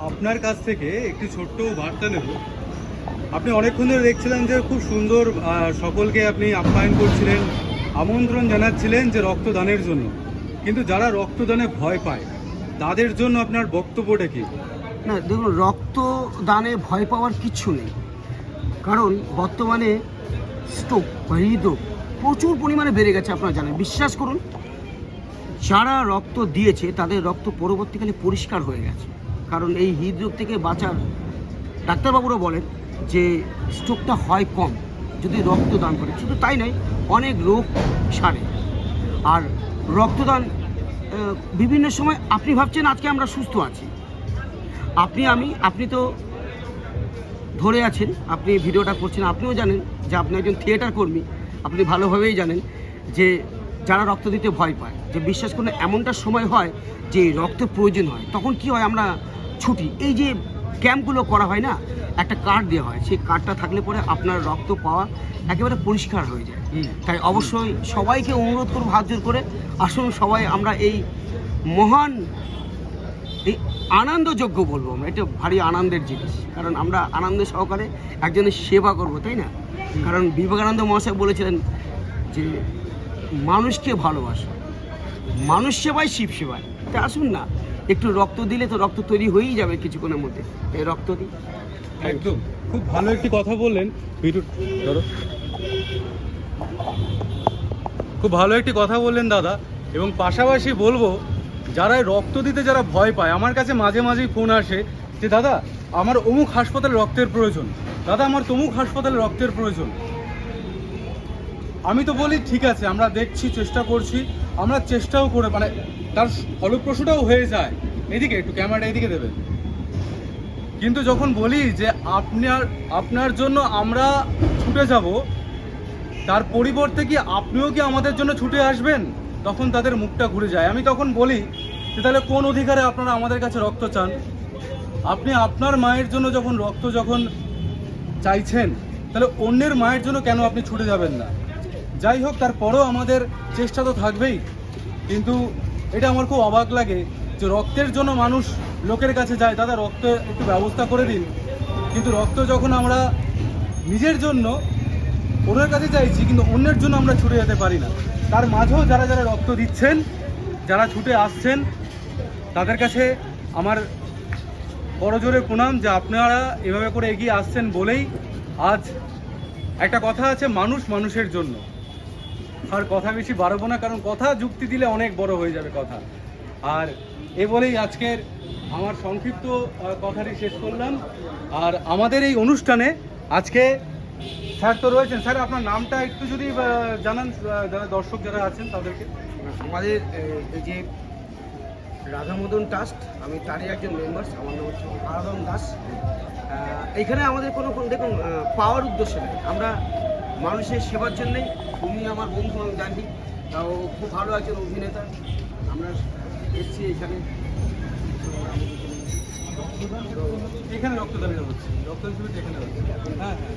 আপনার কাছ থেকে একটি ছোট্ট বার্তা নেব। আপনি অনেকক্ষণ ধরে দেখছিলেন যে খুব সুন্দর সকলকে আপনি আপ্যায়ন করছিলেন, আমন্ত্রণ জানাচ্ছিলেন যে রক্তদানের জন্য। কিন্তু যারা রক্তদানে ভয় পায় তাদের জন্য আপনার বক্তব্যটা কি? না দেখুন, রক্তদানে ভয় পাওয়ার কিচ্ছু নেই। কারণ বর্তমানে স্ট্রোক বা হৃদরোগ প্রচুর পরিমাণে বেড়ে গেছে, আপনারা জানেন। বিশ্বাস করুন, যারা রক্ত দিয়েছে তাদের রক্ত পরবর্তীকালে পরিষ্কার হয়ে গেছে। কারণ এই হৃদরোগ থেকে বাঁচার ডাক্তারবাবুরা বলেন যে স্ট্রোকটা হয় কম যদি রক্তদান করে। শুধু তাই নয়, অনেক রোগ সারে। আর রক্তদান বিভিন্ন সময়, আপনি ভাবছেন আজকে আমরা সুস্থ আছি, আপনি তো ধরে আছেন, আপনি ভিডিওটা করছেন, আপনিও জানেন যে আপনি একজন থিয়েটার কর্মী। আপনি ভালোভাবেই জানেন যে যারা রক্ত দিতে ভয় পায়, যে বিশ্বাস করুন এমনটা সময় হয় যে রক্তের প্রয়োজন হয়, তখন কি হয়, আমরা ছুটি। এই যে ক্যাম্পগুলো করা হয় না, একটা কার্ড দেওয়া হয়, সেই কার্ডটা থাকলে পরে আপনার রক্ত পাওয়া একেবারে পরিষ্কার হয়ে যায়। তাই অবশ্যই সবাইকে অনুরোধ করব হাত জোর করে, আসুন সবাই আমরা এই মহান এই আনন্দযোগ্য বলবো আমরা, এটা ভারী আনন্দের জিনিস। কারণ আমরা আনন্দ সহকারে একজনের সেবা করব, তাই না? কারণ বিবেকানন্দ মহাশয় বলেছিলেন যে মানুষকে ভালোবাসা, মানুষ সেবায় শিব সেবায়। তাই আসুন না, একটু রক্ত দিলে তো রক্ত তৈরি হয়েই যাবে কিছুক্ষণের মধ্যে। এই রক্ত দিই। একদম খুব ভালো একটি কথা বললেন। খুব ভালো একটি কথা বললেন দাদা। এবং পাশাপাশি বলবো, যারা রক্ত দিতে যারা ভয় পায়, আমার কাছে মাঝে মাঝেই ফোন আসে যে দাদা আমার অমুক হাসপাতালে রক্তের প্রয়োজন, দাদা আমার তমুক হাসপাতালে রক্তের প্রয়োজন। আমি তো বলি ঠিক আছে, আমরা দেখছি, চেষ্টা করছি, আমরা চেষ্টাও করে মানে তার ফলপ্রসূটাও হয়ে যায়। এদিকে একটু ক্যামেরাটা এদিকে দেবেন। কিন্তু যখন বলি যে আপনার জন্য আমরা ছুটে যাব, তার পরিবর্তে কি আপনিও কি আমাদের জন্য ছুটে আসবেন, তখন তাদের মুখটা ঘুরে যায়। আমি তখন বলি যে তাহলে কোন অধিকারে আপনারা আমাদের কাছে রক্ত চান? আপনি আপনার মায়ের জন্য রক্ত যখন চাইছেন, তাহলে অন্যের মায়ের জন্য কেন আপনি ছুটে যাবেন না? যাই হোক, তারপরেও আমাদের চেষ্টা তো থাকবেই। কিন্তু এটা আমার খুব অবাক লাগে যে রক্তের জন্য মানুষ লোকের কাছে যায়, দাদা রক্ত একটু ব্যবস্থা করে দিন। কিন্তু রক্ত যখন আমরা নিজের জন্য ওনার কাছে চাইছি, কিন্তু অন্যের জন্য আমরা ছুটে যেতে পারি না। তার মাঝেও যারা যারা রক্ত দিচ্ছেন, যারা ছুটে আসছেন, তাদের কাছে আমার করজোরে প্রণাম যে আপনারা এভাবে করে এগিয়ে আসছেন বলেই আজ একটা কথা আছে, মানুষ মানুষের জন্য। আর কথা বেশি বাড়বো না, কারণ কথা যুক্তি দিলে অনেক বড় হয়ে যাবে কথা। আর এ বলেই আজকের আমার সংক্ষিপ্ত কথাটি শেষ করলাম। আর আমাদের এই অনুষ্ঠানে আজকে স্যার তো রয়েছেন। স্যার আপনার নামটা একটু যদি জানান, যারা দর্শক যারা আছেন তাদেরকে। আমাদের এই যে রাধামদন ট্রাস্ট, আমি তারই একজন মেম্বার। আমার নাম হচ্ছে আরাধন দাস। এখানে আমাদের কোনো দেখুন পাওয়ার উদ্দেশ্য নেই, আমরা মানুষের সেবার জন্যেই। উনি আমার বন্ধু, আমি জানি, ও খুব ভালো একজন অভিনেতা। আমরা এসেছি এখানে, এখানে রক্তদান হচ্ছে, রক্তদান শিবির এখানে হচ্ছে। হ্যাঁ হ্যাঁ।